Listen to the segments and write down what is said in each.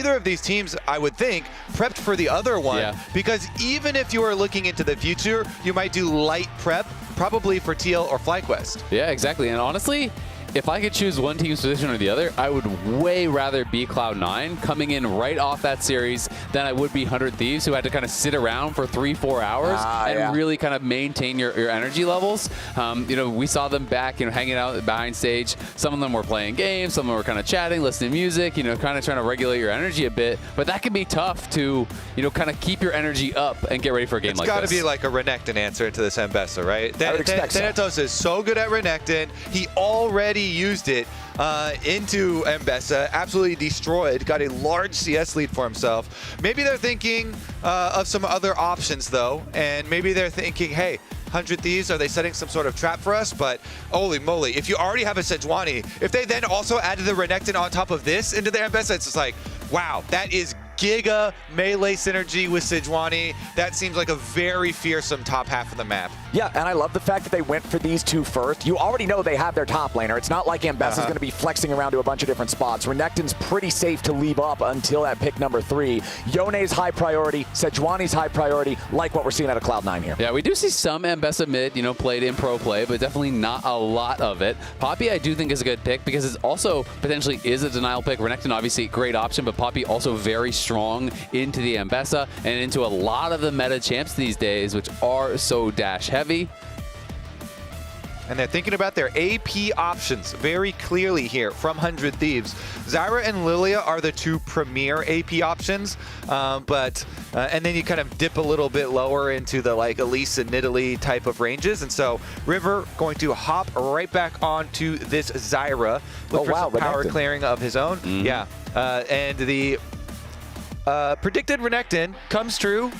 neither of these teams, I would think, prepped for the other one, because even if you are looking into the future, you might do light prep, probably for TL or FlyQuest. Yeah, exactly. And honestly, if I could choose one team's position or the other, I would way rather be Cloud9 coming in right off that series than I would be 100 Thieves, who had to kind of sit around for 3-4 hours and really kind of maintain your energy levels. You know, we saw them back, you know, hanging out behind stage. Some of them were playing games, some of them were kind of chatting, listening to music, you know, kind of trying to regulate your energy a bit. But that can be tough to, you know, kind of keep your energy up and get ready for a game like this. It's got to be like a Renekton answer to this Ambessa, right? I would expect so. Thanatos is so good at Renekton. He already used it into Ambessa, absolutely destroyed, got a large CS lead for himself. Maybe they're thinking of some other options though, and maybe they're thinking, hey, 100 Thieves, are they setting some sort of trap for us? But holy moly, if you already have a Sejuani, if they then also added the Renekton on top of this into the Ambessa, it's just like, wow, that is giga melee synergy with Sejuani. That seems like a very fearsome top half of the map. Yeah, and I love the fact that they went for these two first. You already know they have their top laner. It's not like Ambessa's going to be flexing around to a bunch of different spots. Renekton's pretty safe to leave up until that pick number 3. Yone's high priority, Sejuani's high priority, like what we're seeing out of Cloud9 here. Yeah, we do see some Ambessa mid, you know, played in pro play, but definitely not a lot of it. Poppy, I do think, is a good pick because it's also potentially is a denial pick. Renekton, obviously, great option, but Poppy also very strong into the Ambessa and into a lot of the meta champs these days, which are so dash heavy. And they're thinking about their AP options very clearly here from 100 Thieves. Zyra and Lilia are the two premier AP options, and then you kind of dip a little bit lower into the like Elise and Nidalee type of ranges. And so River going to hop right back onto this Zyra. Look for some power clearing of his own. Yeah, and the predicted Renekton comes true.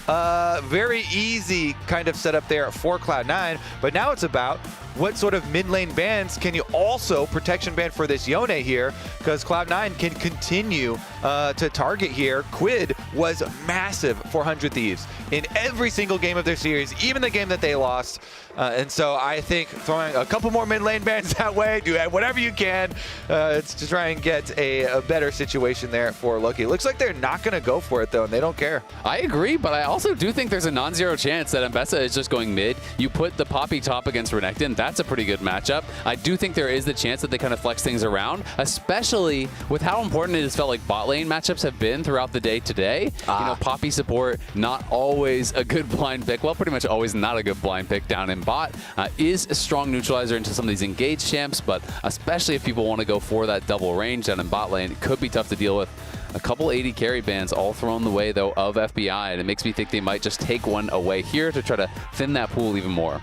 Very easy kind of setup there for Cloud9, but now it's about what sort of mid lane bans can you also protection ban for this Yone here, because Cloud9 can continue to target here. Quid was massive for 100 Thieves in every single game of their series, even the game that they lost. And so I think throwing a couple more mid lane bans that way, do whatever you can to try and get a better situation there for Loki. It looks like they're not going to go for it though, and they don't care. I agree, but I also do think there's a non-zero chance that Ambessa is just going mid. You put the Poppy top against Renekton, that's a pretty good matchup. I do think there is the chance that they kind of flex things around, especially with how important it has felt like bot lane matchups have been throughout the day today. You know, Poppy support, not always a good blind pick. Well, pretty much always not a good blind pick down in bot. Is a strong neutralizer into some of these engaged champs, but especially if people want to go for that double range down in bot lane, it could be tough to deal with. A couple 80 carry bans all thrown the way, though, of FBI, and it makes me think they might just take one away here to try to thin that pool even more.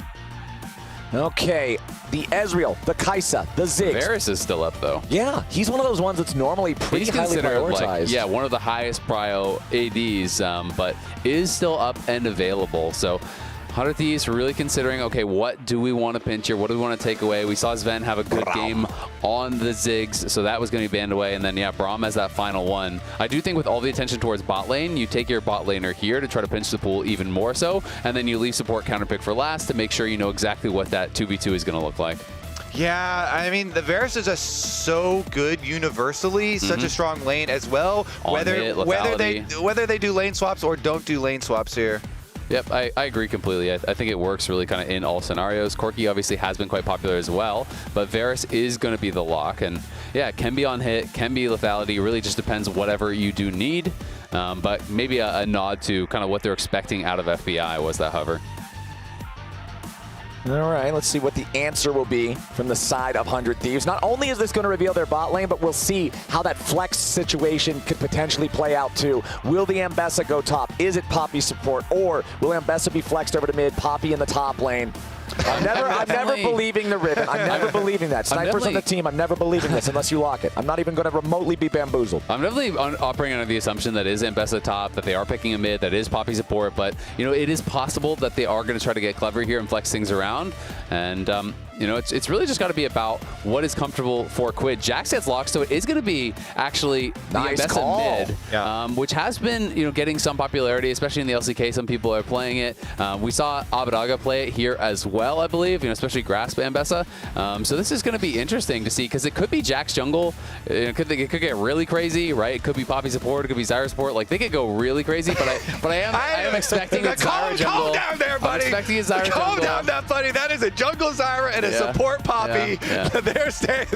Okay, the Ezreal, the Kai'Sa, the Ziggs. Varus is still up, though. Yeah, he's one of those ones that's normally pretty highly prioritized. Like, yeah, one of the highest prio ADs, but is still up and available. So 100 Thieves really considering, okay, what do we want to pinch here? What do we want to take away? We saw Zven have a good game on the Ziggs, so that was going to be banned away. And then, yeah, Braum has that final one. I do think with all the attention towards bot lane, you take your bot laner here to try to pinch the pool even more so, and then you leave support counterpick for last to make sure you know exactly what that 2v2 is going to look like. Yeah, I mean, the Varus is just so good universally, such a strong lane as well. Whether they do lane swaps or don't do lane swaps here. Yep, I agree completely. I think it works really kind of in all scenarios. Corki obviously has been quite popular as well, but Varus is going to be the lock. And yeah, it can be on hit, can be lethality. Really just depends whatever you do need. But maybe a nod to kind of what they're expecting out of FBI was that hover. All right, let's see what the answer will be from the side of 100 Thieves. Not only is this going to reveal their bot lane, but we'll see how that flex situation could potentially play out too. Will the Ambessa go top? Is it Poppy support? Or will Ambessa be flexed over to mid, Poppy in the top lane? I'm never believing the ribbon. I'm never believing that. Snipers on the team, I'm never believing this unless you lock it. I'm not even going to remotely be bamboozled. I'm definitely operating under the assumption that is Ambessa top, that they are picking a mid, that is Poppy support, but you know, it is possible that they are going to try to get clever here and flex things around. And You know, it's really just got to be about what is comfortable for Quid. Jax gets locked, so it is going to be actually the Nice Ambessa call. mid, which has been, you know, getting some popularity, especially in the LCK. Some people are playing it. We saw Abadaga play it here as well, I believe, you know, especially Grasp Ambessa. So this is going to be interesting to see because it could be Jax jungle. It could get really crazy, right? It could be Poppy support. It could be Zyra support. Like, they could go really crazy, but I am expecting a Zyra jungle. Calm down there, buddy. I'm expecting a Zyra jungle. Calm down, that buddy. That is a jungle Zyra and a support Poppy. Yeah. They're staying.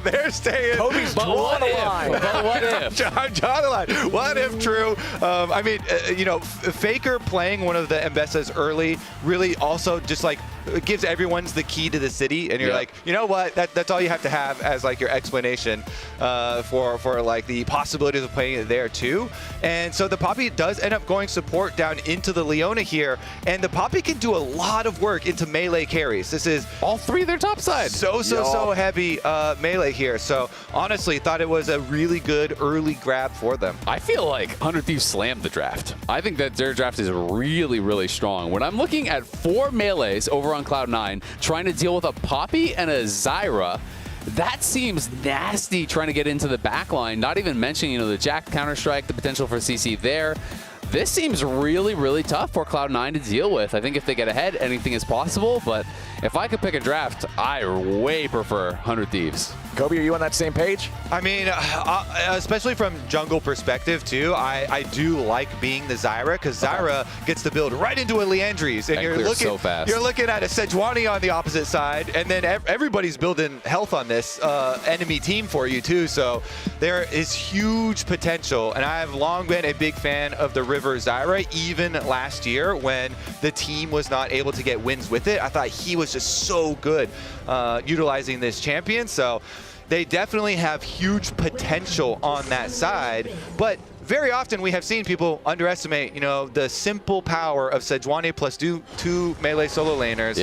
Kobe's But what if? But what if? John, what if true? I mean, you know, Faker playing one of the Ambessas early really also just like gives everyone the key to the city, and you're like, you know what? That's all you have to have as like your explanation for like the possibilities of playing it there too. And so the Poppy does end up going support down into the Leona here, and the Poppy can do a lot of work into melee carries. This is all three of their top side. So heavy melee here. So honestly, thought it was a really good early grab for them. I feel like 100 Thieves slammed the draft. I think that their draft is really, really strong. When I'm looking at 4 melees over on Cloud9, trying to deal with a Poppy and a Zyra, that seems nasty trying to get into the back line, not even mentioning, you know, the Jack Counter-Strike, the potential for CC there. This seems really, really tough for Cloud9 to deal with. I think if they get ahead, anything is possible, but if I could pick a draft, I way prefer 100 Thieves. Kobe, are you on that same page? I mean, especially from jungle perspective too, I do like being the Zyra, because Zyra gets to build right into a Leandries, and you're looking so fast. You're looking at a Sejuani on the opposite side, and then everybody's building health on this enemy team for you too. So there is huge potential, and I have long been a big fan of the River Zyra. Even last year when the team was not able to get wins with it, I thought he was just so good utilizing this champion. So they definitely have huge potential on that side, but very often we have seen people underestimate, you know, the simple power of Sejuani plus two melee solo laners,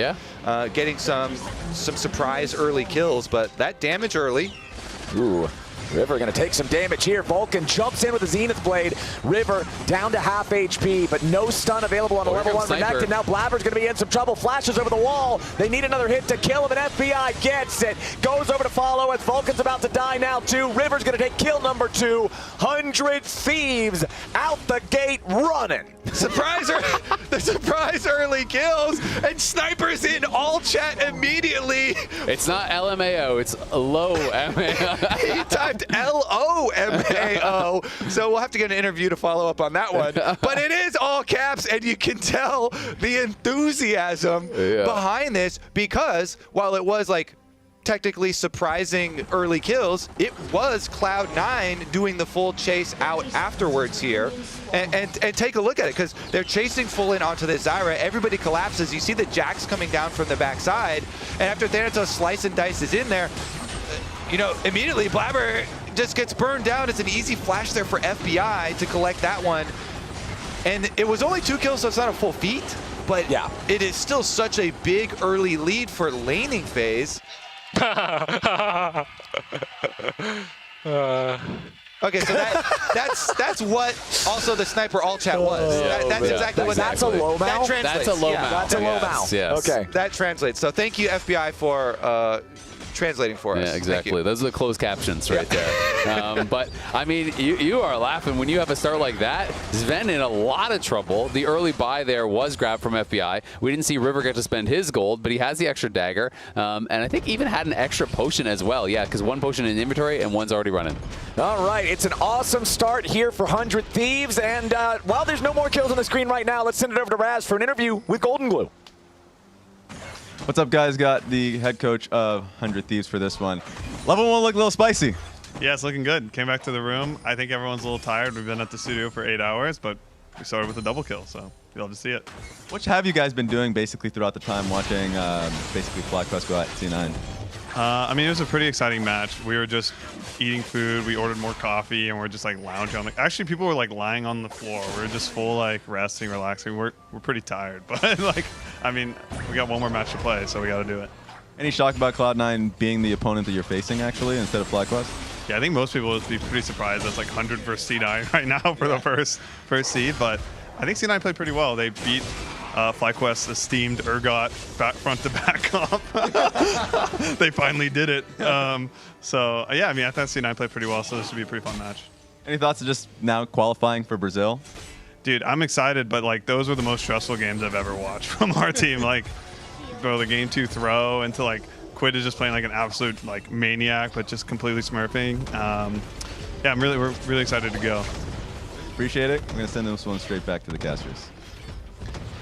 getting some surprise early kills, but that damage early. Ooh. River going to take some damage here. Vulcan jumps in with the Zenith Blade. River down to half HP, but no stun available on a level 1 Renekton. Now Blaber's going to be in some trouble. Flashes over the wall. They need another hit to kill him, and FBI gets it. Goes over to follow as Vulcan's about to die now too. River's going to take kill number 2. 100 Thieves out the gate running. The surprise early kills, and Sniper's in all chat immediately. It's not LMAO, it's low MAO. He typed LOMAO, so we'll have to get an interview to follow up on that one. But it is all caps, and you can tell the enthusiasm behind this, because while it was like technically surprising early kills, it was Cloud9 doing the full chase out afterwards here. And take a look at it, because they're chasing full in onto the Zyra. Everybody collapses. You see the Jax coming down from the backside, and after Thanatos slice and dices in there, you know, immediately Blaber just gets burned down. It's an easy flash there for FBI to collect that one. And it was only 2 kills, so it's not a full feat, but it is still such a big early lead for laning phase. Okay, so that's what also the Sniper all chat was. That's exactly what that's a low that translates. That's a low mouth. That's a low mouth. Yes. Okay. That translates. So thank you, FBI, for translating for us. Yeah, exactly. Those are the closed captions right there. But, I mean, you are laughing when you have a start like that. Zven in a lot of trouble. The early buy there was grabbed from FBI. We didn't see River get to spend his gold, but he has the extra dagger. And I think even had an extra potion as well. Yeah, because 1 potion in inventory and 1's already running. All right, it's an awesome start here for 100 Thieves. And while there's no more kills on the screen right now, let's send it over to Raz for an interview with Golden Glue. What's up, guys? Got the head coach of 100 Thieves for this one. Level 1 looked a little spicy. Yeah, it's looking good. Came back to the room. I think everyone's a little tired. We've been at the studio for 8 hours, but we started with a double kill, so you'll have to see it. What have you guys been doing basically throughout the time watching basically FlyQuest go at C9? I mean, it was a pretty exciting match. We were just eating food. We ordered more coffee, and we're just like lounging on the. Actually, people were like lying on the floor. We were just full like resting, relaxing. We're pretty tired, but like, I mean, we got 1 more match to play, so we got to do it. Any shock about Cloud9 being the opponent that you're facing actually instead of FlyQuest? Yeah, I think most people would be pretty surprised. That's like 100 versus C9 right now for the first seed, but I think C9 played pretty well. They beat FlyQuest's esteemed Urgot front to back comp. They finally did it. So yeah, I mean, I thought C9 played pretty well, so this should be a pretty fun match. Any thoughts of just now qualifying for Brazil? Dude, I'm excited, but like those were the most stressful games I've ever watched from our team. Like, bro, the game 2 throw into like Quid is just playing like an absolute like maniac, but just completely smurfing. Yeah, we're really excited to go. Appreciate it. I'm gonna send this one straight back to the casters.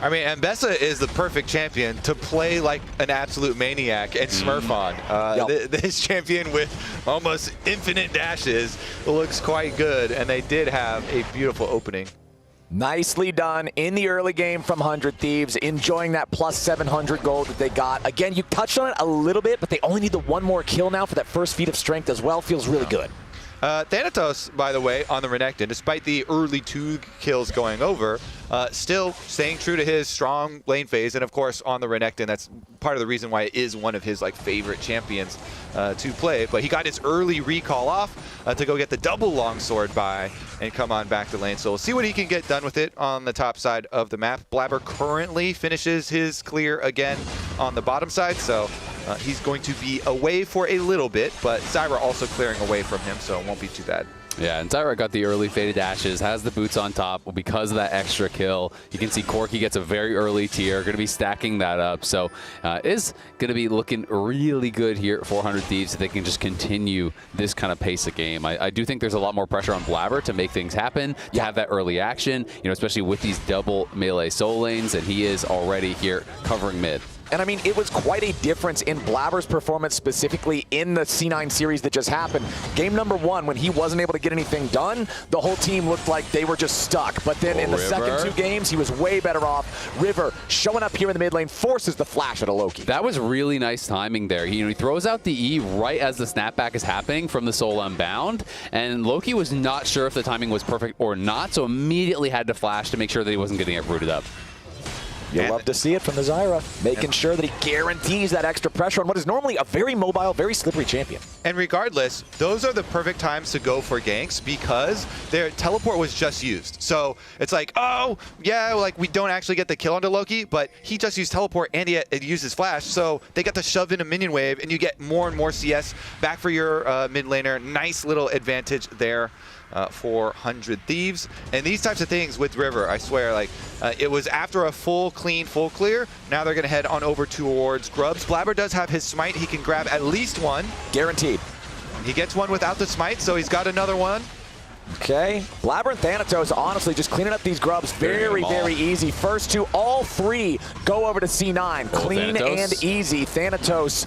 I mean, Ambessa is the perfect champion to play like an absolute maniac and smurf on. This champion with almost infinite dashes looks quite good, and they did have a beautiful opening. Nicely done in the early game from 100 Thieves, enjoying that plus 700 gold that they got. Again, you touched on it a little bit, but they only need the one more kill now for that first feat of strength as well. Feels really good. Thanatos, by the way, on the Renekton, despite the early 2 kills going over, still staying true to his strong lane phase, and of course on the Renekton, that's part of the reason why it is one of his like favorite champions to play. But he got his early recall off to go get the double longsword buy and come on back to lane. So we'll see what he can get done with it on the top side of the map. Blaber currently finishes his clear again on the bottom side, so he's going to be away for a little bit, but Zyra also clearing away from him, so it won't be too bad. Yeah, and Zyra got the early faded dashes, has the boots on top because of that extra kill. You can see Corki gets a very early tier, going to be stacking that up. So is going to be looking really good here at 400 Thieves if they can just continue this kind of pace of game. I do think there's a lot more pressure on Blaber to make things happen, to have that early action, you know, especially with these double melee soul lanes, and he is already here covering mid. And I mean, it was quite a difference in Blaber's performance specifically in the C9 series that just happened. Game number 1, when he wasn't able to get anything done, the whole team looked like they were just stuck. But then in the second 2 games, he was way better off. River showing up here in the mid lane, forces the flash at a Loki. That was really nice timing there. He throws out the E right as the snapback is happening from the Soul Unbound, and Loki was not sure if the timing was perfect or not, so immediately had to flash to make sure that he wasn't getting it rooted up. You'll love to see it from the Zyra, making sure that he guarantees that extra pressure on what is normally a very mobile, very slippery champion. And regardless, those are the perfect times to go for ganks because their teleport was just used. So it's like, oh, yeah, like we don't actually get the kill onto Loki, but he just used teleport and he uses flash. So they got to shove in a minion wave and you get more and more CS back for your mid laner. Nice little advantage there. For 100 Thieves. And these types of things with River, I swear, like it was after a full clear. Now they're going to head on over towards Grubs. Blaber does have his smite. He can grab at least one. Guaranteed. He gets one without the smite, so he's got another one. Okay, Blaber and Thanatos honestly just cleaning up these grubs very, very easy. First 2, all 3 go over to C9. Clean Thanatos. and easy. Thanatos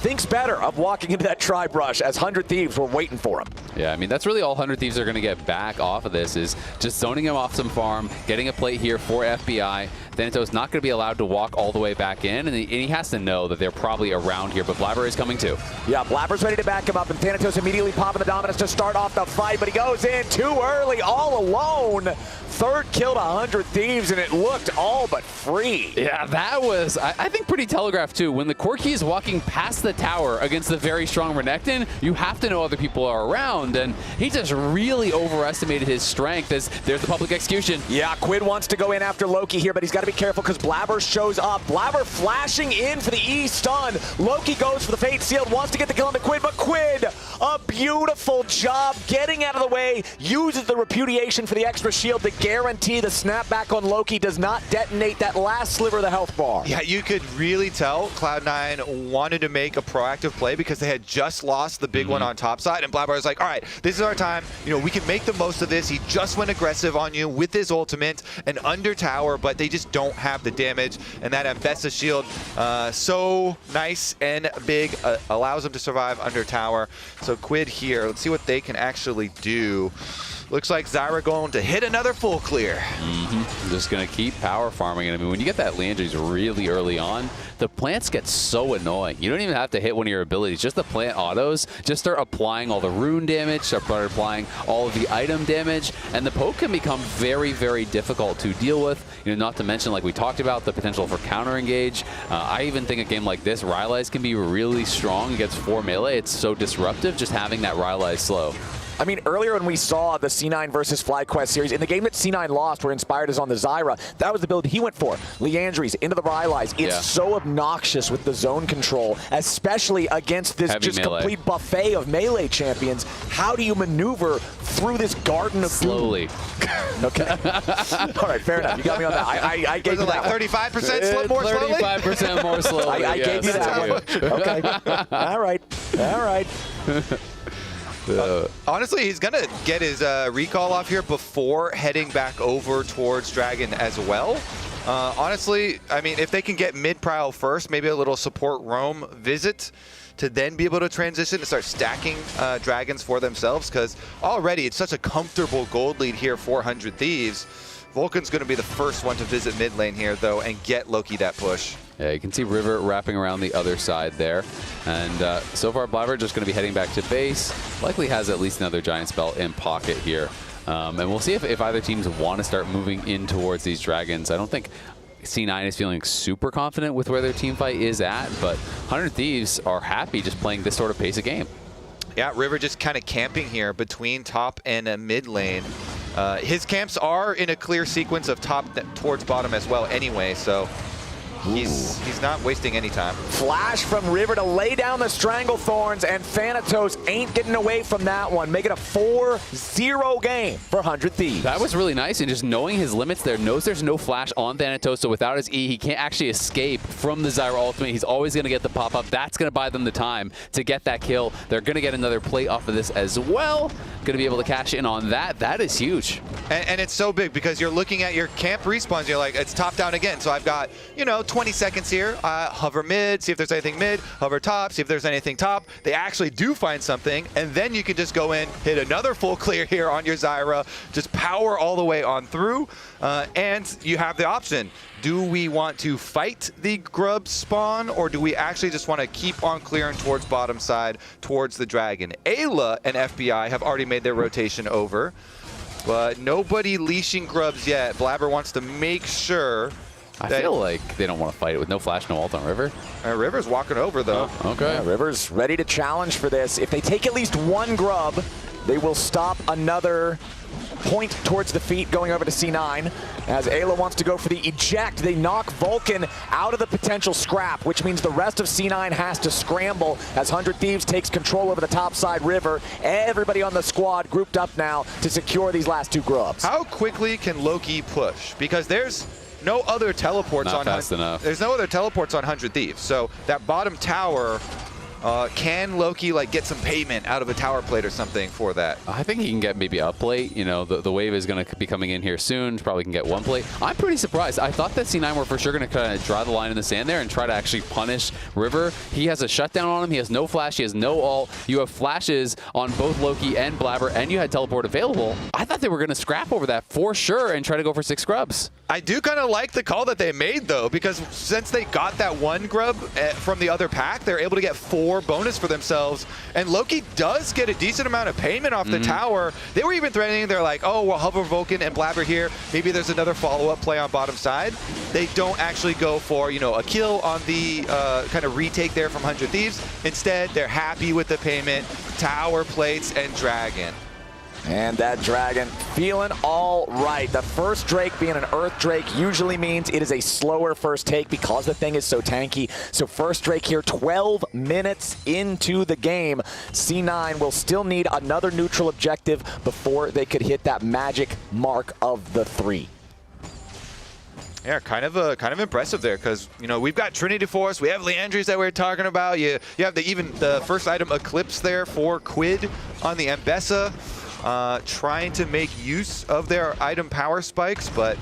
thinks better of walking into that tribe rush as 100 Thieves were waiting for him. Yeah, I mean, that's really all 100 Thieves are going to get back off of this is just zoning him off some farm, getting a plate here for FBI. Thanatos not going to be allowed to walk all the way back in, and he has to know that they're probably around here, but Blaber is coming too. Yeah, Blaber's ready to back him up, and Thanatos immediately popping the dominance to start off the fight, but he goes in too early, all alone. 3rd kill to 100 Thieves, and it looked all but free. Yeah, that was, I think, pretty telegraphed too. When the Corki is walking past the tower against the very strong Renekton, you have to know other people are around, and he just really overestimated his strength as there's the public execution. Yeah, Quid wants to go in after Loki here, but he's got to be careful because Blaber shows up. Blaber flashing in for the E-stun. Loki goes for the Fate Sealed, wants to get the kill on the Quid, but Quid, a beautiful job getting out of the way, uses the repudiation for the extra shield to guarantee the snapback on Loki does not detonate that last sliver of the health bar. Yeah, you could really tell Cloud9 wanted to make a proactive play because they had just lost the big one on top side, and Blaber was like, all right, this is our time. You know, we can make the most of this. He just went aggressive on you with his ultimate and under tower, but they just don't have the damage, and that Ambessa shield, so nice and big, allows him to survive under tower. So Quid here, let's see what they can actually do. Looks like Zyra going to hit another full clear. Just going to keep power farming. And I mean, when you get that Landry's really early on, the plants get so annoying. You don't even have to hit one of your abilities. Just the plant autos, just start applying all the rune damage, start applying all of the item damage, and the poke can become very, very difficult to deal with. You know, not to mention, like we talked about, the potential for counter engage. I even think a game like this, Rylai's can be really strong against 4 melee. It's so disruptive just having that Rylai slow. I mean, earlier when we saw the C9 versus FlyQuest series, in the game that C9 lost, where Inspired is on the Zyra, that was the build he went for. Leandries into the Rylai's. It's so obnoxious with the zone control, especially against this Heavy just melee. complete buffet of melee champions. How do you maneuver through this garden of Slowly. Okay. All right, fair enough. You got me on that. I gave you that like one. 35% more slowly? 35% more slowly. I gave you that one. Okay. All right. All right. Honestly, he's going to get his recall off here before heading back over towards Dragon as well. Honestly, I mean, if they can get mid-prowl first, maybe a little support roam visit to then be able to transition and start stacking dragons for themselves, because already it's such a comfortable gold lead here for 100 Thieves. Vulcan's going to be the first one to visit mid lane here, though, and get Loki that push. Yeah, you can see River wrapping around the other side there. And so far, Blaber just going to be heading back to base. Likely has at least another Giant Spell in pocket here. And we'll see if either teams want to start moving in towards these dragons. I don't think C9 is feeling super confident with where their team fight is at, but 100 Thieves are happy just playing this sort of pace of game. Yeah, River just kind of camping here between top and mid lane. His camps are in a clear sequence of top towards bottom as well anyway, so he's not wasting any time. Flash from River to lay down the Stranglethorns, and Thanatos ain't getting away from that one, making a 4-0 game for 100 Thieves. That was really nice, and just knowing his limits there, knows there's no flash on Thanatos, so without his E, he can't actually escape from the Zyra ultimate. He's always going to get the pop-up. That's going to buy them the time to get that kill. They're going to get another plate off of this as well. Going to be able to cash in on that. That is huge. And it's so big because you're looking at your camp respawns, you're like, it's top down again. So I've got, 20 seconds here. Hover mid, see if there's anything mid. Hover top, see if there's anything top. They actually do find something, and then you can just go in, hit another full clear here on your Zyra, just power all the way on through, and you have the option. Do we want to fight the grub spawn, or do we actually just want to keep on clearing towards bottom side, towards the dragon? Eyla and FBI have already made their rotation over, but nobody leashing grubs yet. Blaber wants to make sure. I feel like they don't want to fight it with no flash, no ult on River. River's walking over, though. Oh, okay. Yeah, River's ready to challenge for this. If they take at least one grub, they will stop another point towards the feet going over to C9. As Eyla wants to go for the eject, they knock Vulcan out of the potential scrap, which means the rest of C9 has to scramble as 100 Thieves takes control over the top side River. Everybody on the squad grouped up now to secure these last two grubs. How quickly can Loki push? Because there's no other teleports Not fast enough. There's no other teleports on 100 Thieves. So that bottom tower, can Loki get some payment out of a tower plate or something for that? I think he can get maybe a plate. The wave is going to be coming in here soon. Probably can get one plate. I'm pretty surprised. I thought that C9 were for sure going to kind of draw the line in the sand there and try to actually punish River. He has a shutdown on him. He has no flash. He has no ult. You have flashes on both Loki and Blaber, and you had teleport available. I thought they were going to scrap over that for sure and try to go for 6 grubs. I do kind of like the call that they made, though, because since they got that one grub from the other pack, they're able to get 4 bonus for themselves. And Loki does get a decent amount of payment off the tower. They were even threatening, they're like, oh, we'll hover Vulcan and Blaber here. Maybe there's another follow-up play on bottom side. They don't actually go for, a kill on the kind of retake there from 100 Thieves. Instead, they're happy with the payment, tower plates, and dragon. And that dragon feeling all right. The first Drake being an Earth Drake usually means it is a slower first take because the thing is so tanky. So first Drake here, 12 minutes into the game. C9 will still need another neutral objective before they could hit that magic mark of the 3. Yeah, kind of impressive there, because we've got Trinity Force, we have Leandries that we were talking about. You have even the first item Eclipse there for Quid on the Ambessa. Trying to make use of their item power spikes, but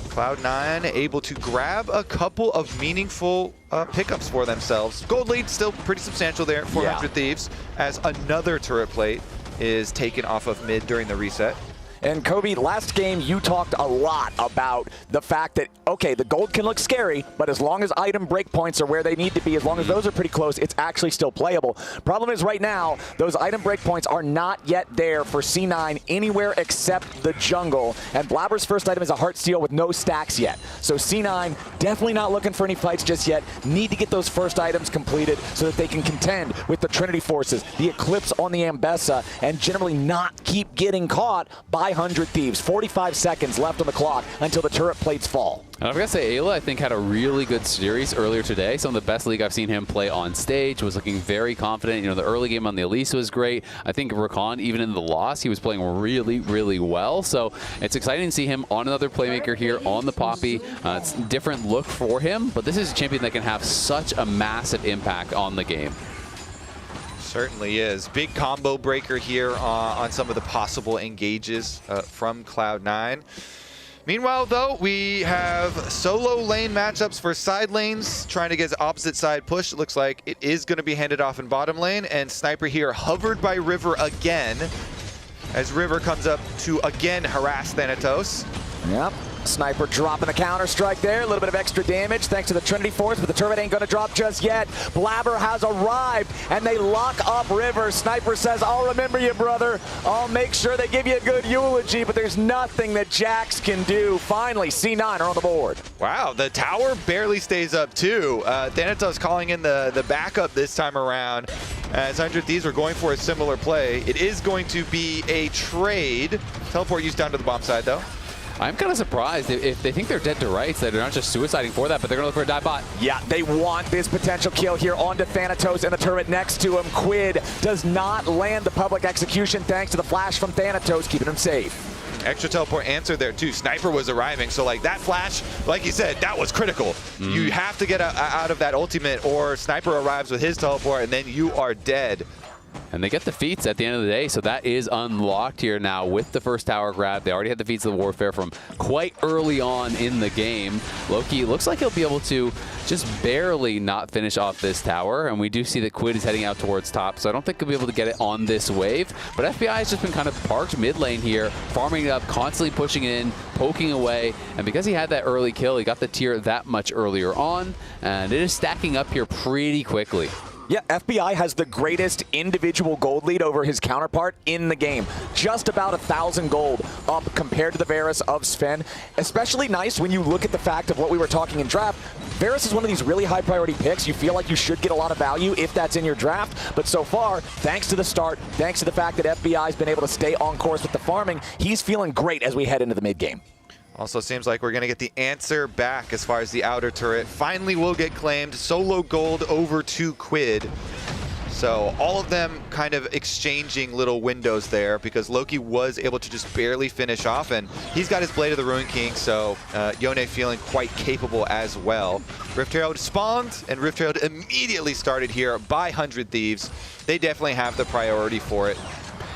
Cloud9 able to grab a couple of meaningful pickups for themselves. Gold lead still pretty substantial there for 100 Thieves, as another turret plate is taken off of mid during the reset. And Kobe, last game you talked a lot about the fact that, okay, the gold can look scary, but as long as item breakpoints are where they need to be, as long as those are pretty close, it's actually still playable. Problem is right now, those item breakpoints are not yet there for C9 anywhere except the jungle. And Blaber's first item is a heart steal with no stacks yet. So C9 definitely not looking for any fights just yet. Need to get those first items completed so that they can contend with the Trinity forces, the Eclipse on the Ambessa, and generally not keep getting caught by 100 Thieves. 45 seconds left on the clock until the turret plates fall. And I've got to say, Eyla, I think, had a really good series earlier today. Some of the best League I've seen him play on stage. Was looking very confident. You know, the early game on the Elise was great. I think Rakan, even in the loss, he was playing really, really well. So it's exciting to see him on another playmaker here on the Poppy. It's a different look for him, but this is a champion that can have such a massive impact on the game. Certainly is. Big combo breaker here on some of the possible engages from Cloud9. Meanwhile, though, we have solo lane matchups for side lanes, trying to get opposite side push. It looks like it is going to be handed off in bottom lane, and Sniper here hovered by River again, as River comes up to again harass Thanatos. Yep. Sniper dropping the counter strike there. A little bit of extra damage thanks to the Trinity Force, but the turret ain't going to drop just yet. Blaber has arrived, and they lock up River. Sniper says, I'll remember you, brother. I'll make sure they give you a good eulogy, but there's nothing that Jax can do. Finally, C9 are on the board. Wow, the tower barely stays up, too. Thanatos calling in the backup this time around. As 100 Thieves are going for a similar play. It is going to be a trade. Teleport used down to the bomb side, though. I'm kind of surprised if they think they're dead to rights that they're not just suiciding for that, but they're going to look for a dive bot. Yeah, they want this potential kill here onto Thanatos and the turret next to him. Quid does not land the public execution thanks to the flash from Thanatos, keeping him safe. Extra teleport answer there, too. Sniper was arriving, so like that flash, like you said, that was critical. You have to get out of that ultimate, or Sniper arrives with his teleport, and then you are dead. And they get the feats at the end of the day, so that is unlocked here now with the first tower grab. They already had the feats of the warfare from quite early on in the game. Loki looks like he'll be able to just barely not finish off this tower, and we do see that Quid is heading out towards top, so I don't think he'll be able to get it on this wave. But FBI has just been kind of parked mid lane here, farming it up, constantly pushing in, poking away, and because he had that early kill, he got the tier that much earlier on, and it is stacking up here pretty quickly. Yeah, FBI has the greatest individual gold lead over his counterpart in the game. Just about 1,000 gold up compared to the Varus of Zven. Especially nice when you look at the fact of what we were talking in draft. Varus is one of these really high priority picks. You feel like you should get a lot of value if that's in your draft. But so far, thanks to the start, thanks to the fact that FBI has been able to stay on course with the farming, he's feeling great as we head into the mid game. Also seems like we're going to get the answer back as far as the outer turret. Finally will get claimed. Solo gold over to Quid. So all of them kind of exchanging little windows there because Loki was able to just barely finish off, and he's got his Blade of the Ruin King, so Yone feeling quite capable as well. Rift Herald spawned, and Rift Herald immediately started here by 100 Thieves. They definitely have the priority for it.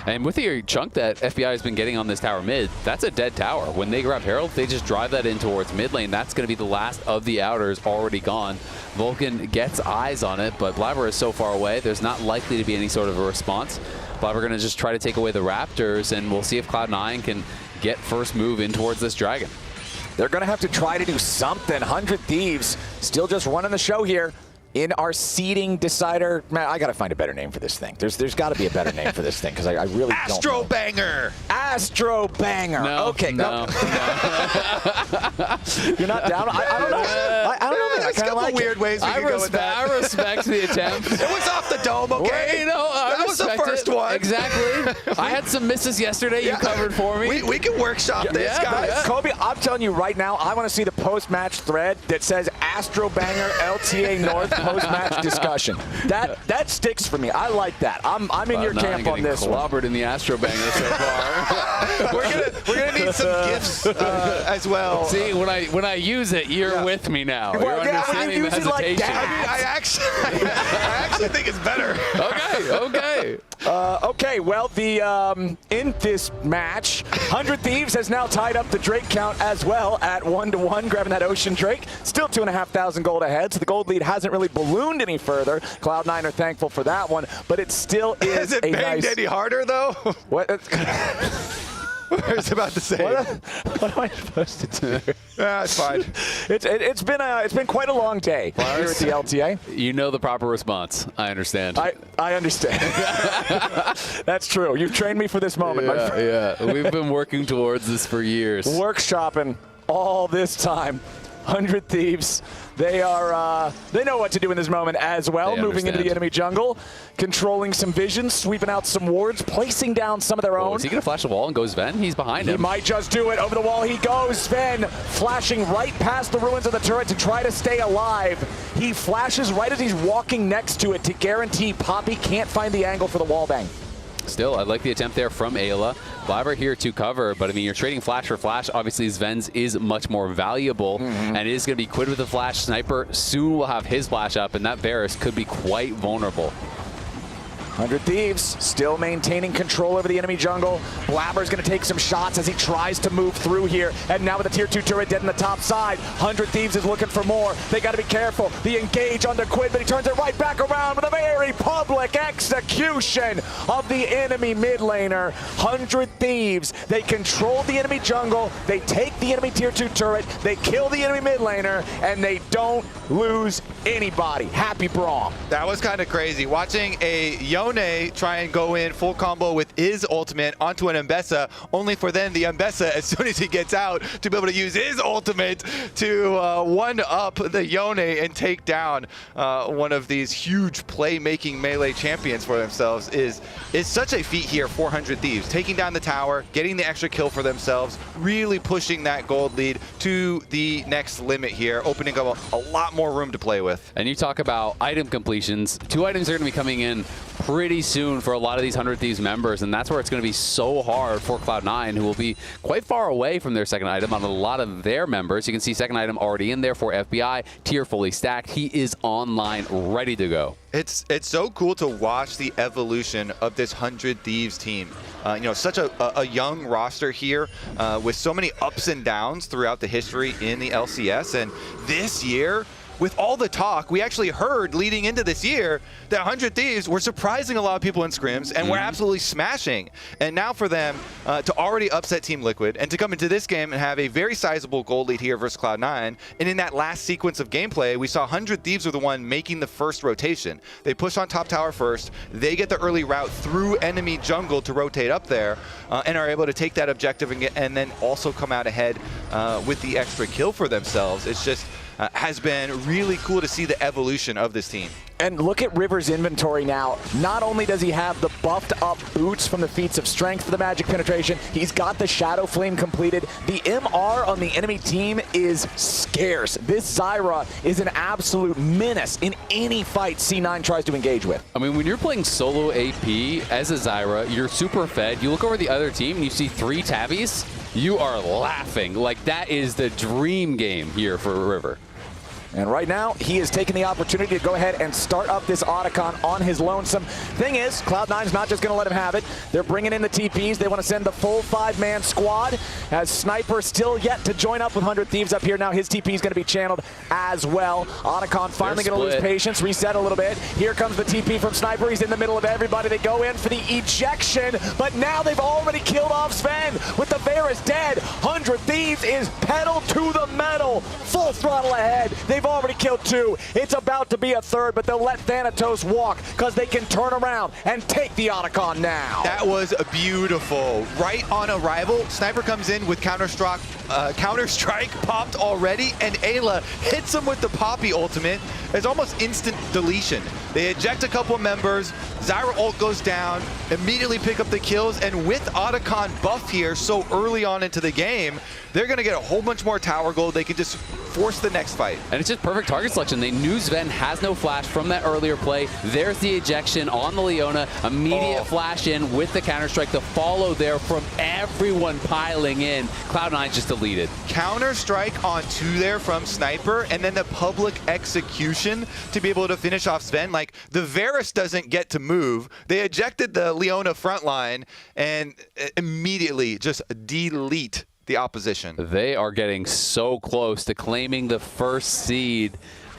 And with the chunk that FBI has been getting on this tower mid, that's a dead tower. When they grab Herald, they just drive that in towards mid lane. That's going to be the last of the outers already gone. Vulcan gets eyes on it, but Blaber is so far away, there's not likely to be any sort of a response. Blaber going to just try to take away the Raptors, and we'll see if Cloud9 can get first move in towards this Dragon. They're going to have to try to do something. 100 Thieves still just running the show here. In our seeding decider, man, I gotta find a better name for this thing. There's got to be a better name for this thing because I really don't know. Astro Banger. Astro Banger. No, okay, no. You're not down. I don't know. I don't know. Man. I There's a kind of couple like weird ways we could go with that. I respect the attempt. It was off the dome, okay? That was the first one. Exactly. I had some misses yesterday. You covered for me. We can workshop this, guys. Yeah. Kobe, I'm telling you right now, I want to see the post-match thread that says Astro Banger LTA North post-match discussion. That sticks for me. I like that. I'm in your camp on this one. Clobbered in the Astro Banger so far. we're gonna need some gifts as well. See, when I use it, you're with me now. Well, You're yeah, understanding when you the use it like hesitation. I actually think it's better. Okay. Okay, well, in this match, 100 Thieves has now tied up the Drake count as well at 1-1, grabbing that Ocean Drake. Still 2,500 gold ahead, so the gold lead hasn't really ballooned any further. Cloud9 are thankful for that one, but it still is Has it a banged nice... any harder, though? What? was about to say. What am I supposed to do? Yeah, it's fine. It's been quite a long day here at the LTA. You know the proper response. I understand. I understand. That's true. You've trained me for this moment, my friend. Yeah, we've been working towards this for years. Workshopping all this time. 100 Thieves. They know what to do in this moment as well. Moving into the enemy jungle, controlling some vision, sweeping out some wards, placing down some of their own. Is he going to flash the wall and go Zven? He's behind him. He might just do it. Over the wall he goes. Zven flashing right past the ruins of the turret to try to stay alive. He flashes right as he's walking next to it to guarantee Poppy can't find the angle for the wallbang. Still, I like the attempt there from Eyla. Blaber here to cover, but I mean, you're trading flash for flash. Obviously, Zven's is much more valuable, and it is going to be Quid with the flash. Sniper soon will have his flash up, and that Varus could be quite vulnerable. 100 Thieves still maintaining control over the enemy jungle. Blaber's going to take some shots as he tries to move through here. And now with the tier 2 turret dead in the top side, 100 Thieves is looking for more. They got to be careful. The engage onto Quid, but he turns it right back around with a very public execution of the enemy mid laner. 100 Thieves, they control the enemy jungle. They take the enemy tier 2 turret. They kill the enemy mid laner, and they don't lose anybody. Happy Braum. That was kind of crazy. Watching a Yone try and go in full combo with his ultimate onto an Ambessa, only for then the Ambessa, as soon as he gets out, to be able to use his ultimate to one-up the Yone and take down one of these huge play-making melee champions for themselves is such a feat here for 100 Thieves. Taking down the tower, getting the extra kill for themselves, really pushing that gold lead to the next limit here, opening up a lot more room to play with. And you talk about item completions. 2 items are going to be coming in pretty soon for a lot of these 100 Thieves members, and that's where it's going to be so hard for Cloud9, who will be quite far away from their second item on a lot of their members. You can see second item already in there for FBI, tier fully stacked. He is online, ready to go. It's so cool to watch the evolution of this 100 Thieves team. You know, such a young roster here with so many ups and downs throughout the history in the LCS, and this year, with all the talk, we actually heard leading into this year that 100 Thieves were surprising a lot of people in scrims and were absolutely smashing. And now for them to already upset Team Liquid and to come into this game and have a very sizable gold lead here versus Cloud9. And in that last sequence of gameplay, we saw 100 Thieves were the one making the first rotation. They push on top tower first. They get the early route through enemy jungle to rotate up there and are able to take that objective and then also come out ahead with the extra kill for themselves. It's just has been really cool to see the evolution of this team. And look at River's inventory now. Not only does he have the buffed up boots from the feats of strength for the magic penetration, he's got the Shadow Flame completed. The MR on the enemy team is scarce. This Zyra is an absolute menace in any fight C9 tries to engage with. I mean, when you're playing solo AP as a Zyra, you're super fed. You look over the other team and you see 3 tabbies. You are laughing. Like, that is the dream game here for River. And right now, he is taking the opportunity to go ahead and start up this Otacon on his lonesome. Thing is, Cloud9's not just going to let him have it. They're bringing in the TPs. They want to send the full 5-man squad. As Sniper still yet to join up with 100 Thieves up here. Now his TP is going to be channeled as well. Otacon finally going to lose patience, reset a little bit. Here comes the TP from Sniper. He's in the middle of everybody. They go in for the ejection, but now they've already killed off Zven with the Varus dead. 100 Thieves is pedal to the metal. Full throttle ahead. They've already killed 2. It's about to be a 3rd, but they'll let Thanatos walk because they can turn around and take the Otacon now. That was beautiful. Right on arrival, Sniper comes in with Counter-Strike popped already, and Eyla hits him with the Poppy ultimate. It's almost instant deletion. They eject a couple members, Zyra ult goes down, immediately pick up the kills, and with Otacon buff here so early on into the game, they're going to get a whole bunch more tower gold. They can just force the next fight. And it's just perfect target selection. They knew Zven has no flash from that earlier play. There's the ejection on the Leona. Immediate flash in with the Counter-Strike. The follow there from everyone piling in. Cloud9 just deleted. Counter-Strike on 2 there from Sniper, and then the public execution to be able to finish off Zven. Like, the Varus doesn't get to move. They ejected the Leona front line and immediately just delete the opposition. They are getting so close to claiming the first seed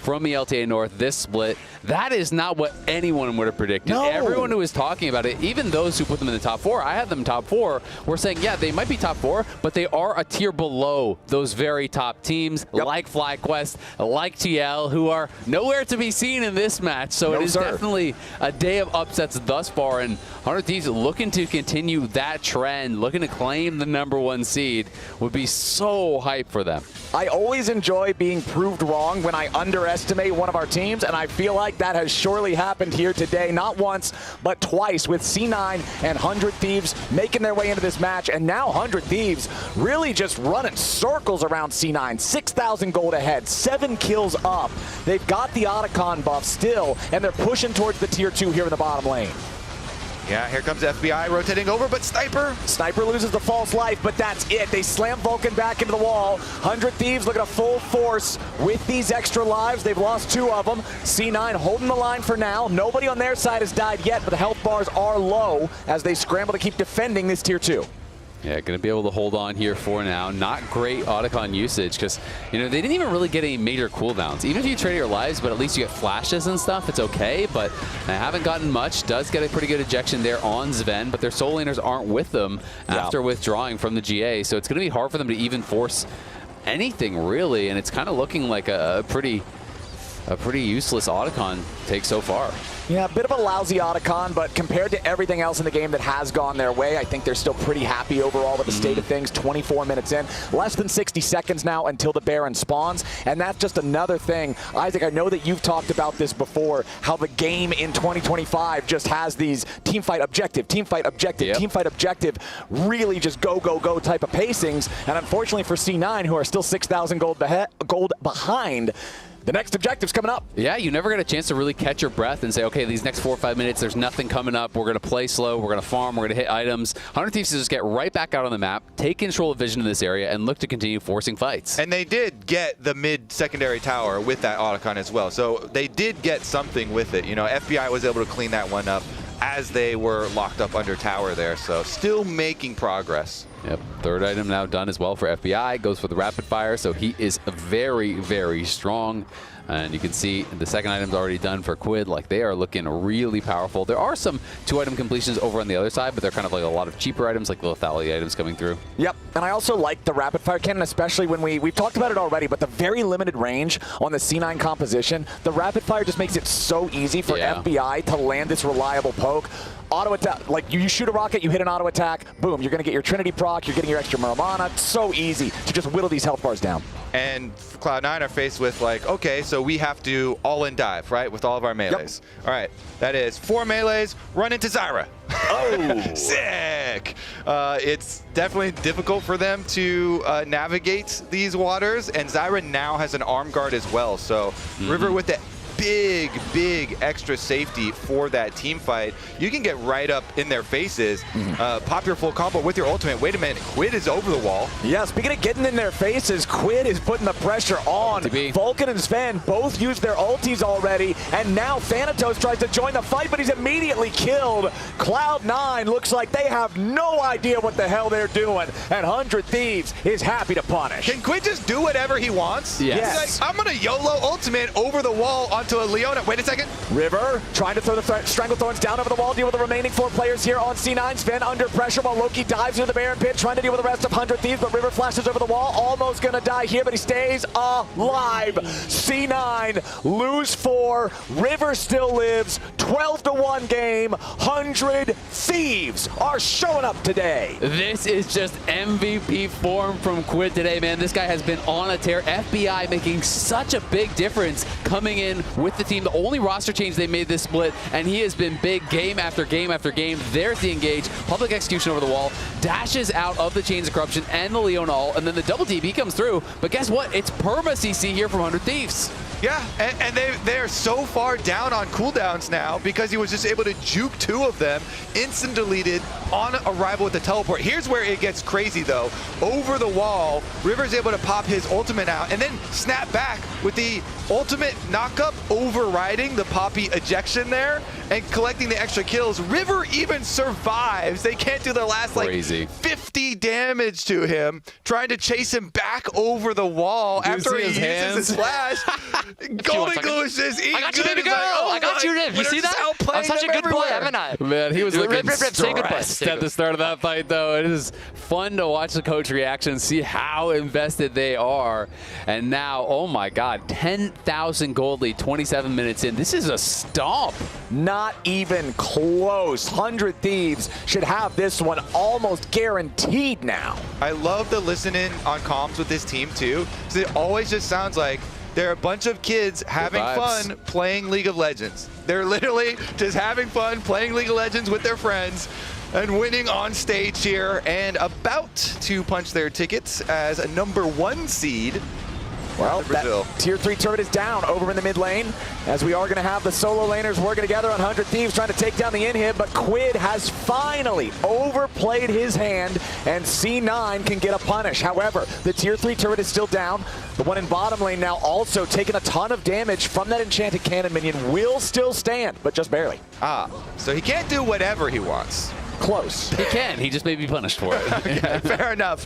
from the LTA North this split. That is not what anyone would have predicted. No. Everyone who was talking about it, even those who put them in the top 4, I had them top 4, were saying, yeah, they might be top 4, but they are a tier below those very top teams like FlyQuest, like TL, who are nowhere to be seen in this match. So it is definitely a day of upsets thus far, and 100 Thieves looking to continue that trend, looking to claim the #1 seed would be so hype for them. I always enjoy being proved wrong when I underestimate one of our teams, and I feel like that has surely happened here today, not once, but twice, with C9 and 100 Thieves making their way into this match, and now 100 Thieves really just running circles around C9, 6,000 gold ahead, 7 kills up. They've got the Otacon buff still, and they're pushing towards the tier 2 here in the bottom lane. Yeah, here comes FBI rotating over, but Sniper loses the false life, but that's it. They slam Vulcan back into the wall. 100 Thieves looking at full force with these extra lives. They've lost 2 of them. C9 holding the line for now. Nobody on their side has died yet, but the health bars are low as they scramble to keep defending this tier 2. Yeah, going to be able to hold on here for now. Not great Otacon usage because, you know, they didn't even really get any major cooldowns. Even if you trade your lives, but at least you get flashes and stuff, it's okay. But they haven't gotten much. Does get a pretty good ejection there on Zven, but their soul laners aren't with them after withdrawing from the GA. So it's going to be hard for them to even force anything, really. And it's kind of looking like a pretty useless Otacon take so far. Yeah, a bit of a lousy Otacon, but compared to everything else in the game that has gone their way, I think they're still pretty happy overall with the state of things. 24 minutes in, less than 60 seconds now until the Baron spawns, and that's just another thing. Isaac, I know that you've talked about this before, how the game in 2025 just has these teamfight objective, teamfight objective, teamfight objective, really just go, go, go type of pacings, and unfortunately for C9, who are still 6,000 gold behind, the next objective's coming up. Yeah, you never get a chance to really catch your breath and say, okay, these next 4 or 5 minutes, there's nothing coming up. We're going to play slow. We're going to farm. We're going to hit items. 100 Thieves just get right back out on the map, take control of vision in this area, and look to continue forcing fights. And they did get the mid-secondary tower with that Otacon as well. So they did get something with it. You know, FBI was able to clean that one up as they were locked up under tower there. So still making progress. Yep, 3rd item now done as well for FBI. Goes for the rapid fire, so he is very, very strong. And you can see the 2nd item's already done for Quid. Like, they are looking really powerful. There are some 2-item completions over on the other side, but they're kind of like a lot of cheaper items, like the lethality items coming through. Yep, and I also like the rapid fire cannon, especially when we've talked about it already, but the very limited range on the C9 composition, the rapid fire just makes it so easy for FBI to land this reliable poke. Auto attack, like you shoot a rocket, you hit an auto attack, boom, you're going to get your Trinity proc, you're getting your extra Mana. It's so easy to just whittle these health bars down. And Cloud9 are faced with, like, okay, so we have to all-in dive, right, with all of our melees. All right, that is 4 melees, run into Zyra. Oh! Sick! It's definitely difficult for them to navigate these waters, and Zyra now has an arm guard as well, so River with the big extra safety for that team fight. You can get right up in their faces, pop your full combo with your ultimate. Wait a minute, Quid is over the wall. Yeah, speaking of getting in their faces, Quid is putting the pressure on. Vulcan and Zven both used their ultis already, and now Thanatos tries to join the fight, but he's immediately killed. Cloud9 looks like they have no idea what the hell they're doing, and 100 Thieves is happy to punish. Can Quid just do whatever he wants? Yes. He's like, I'm gonna YOLO ultimate over the wall onto a Leona. Wait a second. River trying to throw the Strangle Thorns down over the wall, deal with the remaining 4 players here on C9. Zven under pressure while Loki dives into the Baron pit, trying to deal with the rest of 100 Thieves, but River flashes over the wall, almost gonna die here, but he stays alive. C9 lose 4, River still lives, 12-1 game, 100 Thieves are showing up today. This is just MVP form from Quid today, man. This guy has been on a tear. FBI making such a big difference coming in with the team. The only roster change they made this split, and he has been big game after game after game. There's the engage, public execution over the wall, dashes out of the Chains of Corruption and the Leona ult, and then the double TP comes through. But guess what? It's perma CC here from 100 Thieves. Yeah, and they're so far down on cooldowns now because he was just able to juke 2 of them, instant deleted, on arrival with the teleport. Here's where it gets crazy though. Over the wall, River's able to pop his ultimate out and then snap back with the ultimate knockup, overriding the Poppy ejection there and collecting the extra kills. River even survives. They can't do the last like 50 damage to him, trying to chase him back over the wall after he uses his flash. Golden Glue is just eating. I got you, baby girl. I got you, Riv. You see that? I'm such a good boy, haven't I? Man, he was looking Say goodbye. stressed at the start of that fight, though. It is fun to watch the coach reaction, see how invested they are. And now, oh my God, 10,000 gold lead, 27 minutes in. This is a stomp. Not even close. 100 Thieves should have this one almost guaranteed now. I love the listening on comms with this team too, because it always just sounds like they're a bunch of kids having fun playing League of Legends. They're literally just having fun playing League of Legends with their friends and winning on stage here, and about to punch their tickets as a #1 seed. Well, that tier 3 turret is down over in the mid lane, as we are going to have the solo laners working together on 100 Thieves trying to take down the inhib, but Quid has finally overplayed his hand, and C9 can get a punish. However, the tier 3 turret is still down. The one in bottom lane now also taking a ton of damage from that enchanted cannon minion, will still stand, but just barely. So he can't do whatever he wants. Close. He can. He just may be punished for it. Okay, fair enough.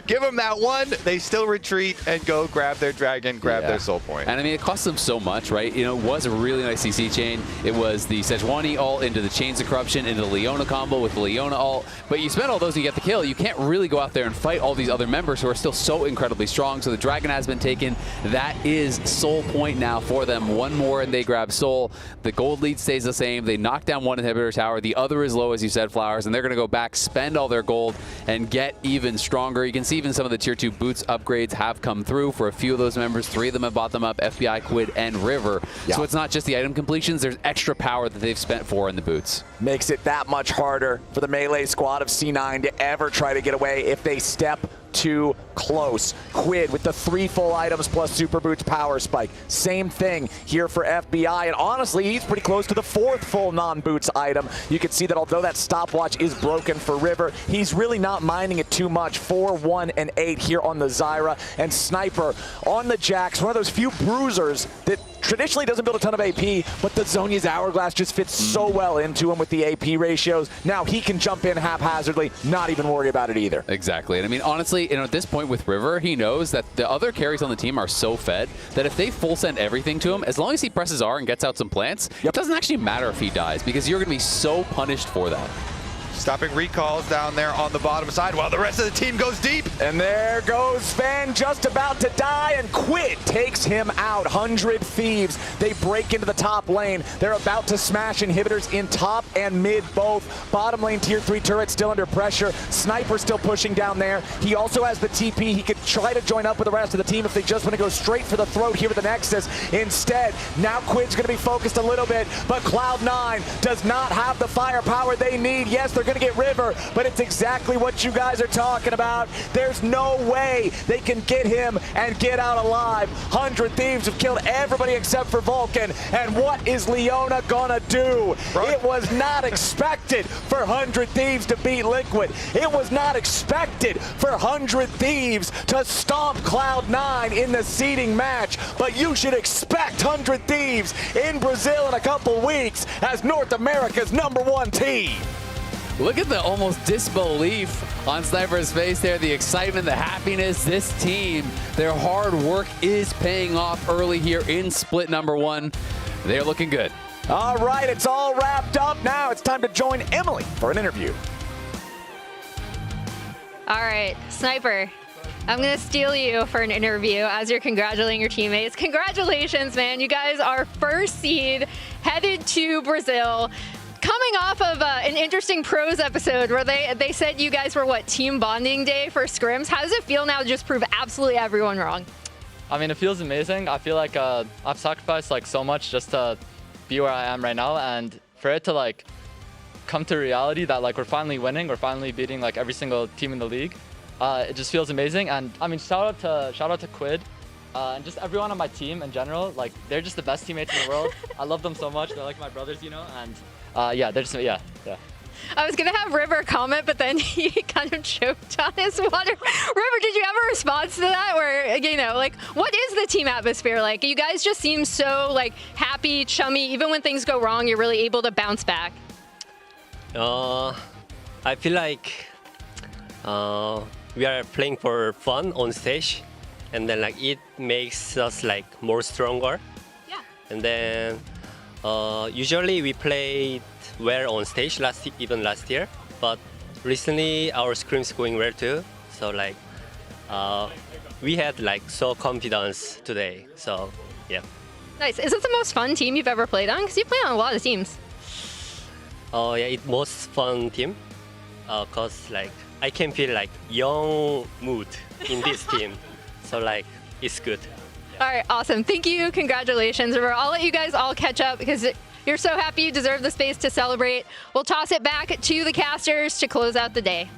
Give them that one. They still retreat and go grab their dragon, grab their soul point. And I mean, it costs them so much, right? You know, it was a really nice CC chain. It was the Sejuani ult into the Chains of Corruption, into the Leona combo with the Leona ult. But you spend all those and you get the kill. You can't really go out there and fight all these other members who are still so incredibly strong. So the dragon has been taken. That is soul point now for them. One more and they grab soul. The gold lead stays the same. They knock down one inhibitor tower. The other is low, as you said, Flowers, and they're going to go back, spend all their gold, and get even stronger. You can see even some of the tier 2 boots upgrades have come through for a few of those members. 3 of them have bought them up, FBI, Quid, and River. So it's not just the item completions, there's extra power that they've spent for in the boots. Makes it that much harder for the melee squad of C9 to ever try to get away if they step too close. Quid with the 3 full items plus Super Boots Power Spike. Same thing here for FBI, and honestly, he's pretty close to the 4th full non-boots item. You can see that although that stopwatch is broken for River, he's really not minding it too much. 4, 1, and 8 here on the Zyra, and Sniper on the Jax, one of those few bruisers that traditionally doesn't build a ton of AP, but the Zhonya's Hourglass just fits so well into him with the AP ratios. Now he can jump in haphazardly, not even worry about it either. Exactly. And I mean, honestly, you know, at this point with River, he knows that the other carries on the team are so fed that if they full send everything to him, as long as he presses R and gets out some plants, it doesn't actually matter if he dies, because you're going to be so punished for that. Stopping recalls down there on the bottom side while the rest of the team goes deep. And there goes Zven, just about to die, and Quid takes him out. 100 Thieves, they break into the top lane. They're about to smash inhibitors in top and mid both. Bottom lane tier 3 turret still under pressure. Sniper still pushing down there. He also has the TP. He could try to join up with the rest of the team if they just want to go straight for the throat here with the Nexus. Instead, now Quid's going to be focused a little bit, but Cloud9 does not have the firepower they need. Yes, they're going to get River, but it's exactly what you guys are talking about. There's no way they can get him and get out alive. 100 Thieves have killed everybody except for Vulcan, and what is Leona gonna do? It was not expected for 100 Thieves to beat Liquid. It was not expected for 100 Thieves to stomp Cloud9 in the seeding match, but you should expect 100 Thieves in Brazil in a couple weeks as North America's #1 team. Look at the almost disbelief on Sniper's face there, the excitement, the happiness. This team, their hard work is paying off early here in split #1. They're looking good. All right, it's all wrapped up. Now it's time to join Emily for an interview. All right, Sniper, I'm going to steal you for an interview as you're congratulating your teammates. Congratulations, man. You guys are first seed, headed to Brazil. Coming off of an interesting pros episode where they said you guys were, what, team bonding day for scrims. How does it feel now to just prove absolutely everyone wrong? I mean, it feels amazing. I feel like I've sacrificed like so much just to be where I am right now, and for it to like come to reality that like we're finally winning, we're finally beating like every single team in the league. It just feels amazing. And I mean, shout out to Quid. And just everyone on my team in general, like they're just the best teammates in the world. I love them so much. They're like my brothers, you know. And yeah, they're just yeah. I was going to have River comment, but then he kind of choked on his water. River, did you have a response to that? Where, you know, like, what is the team atmosphere like? You guys just seem so, like, happy, chummy. Even when things go wrong, you're really able to bounce back. I feel like we are playing for fun on stage. And then, like, it makes us, like, more stronger. Yeah. And then, usually we played well on stage even last year, but recently our scrim's going well too. So like we had like so confidence today. So yeah. Nice. Is this the most fun team you've ever played on? Because you play on a lot of teams. Oh yeah, it's most fun team. Cause like I can feel like young mood in this team. So like it's good. All right, awesome. Thank you. Congratulations, River. I'll let you guys all catch up because you're so happy you deserve the space to celebrate. We'll toss it back to the casters to close out the day.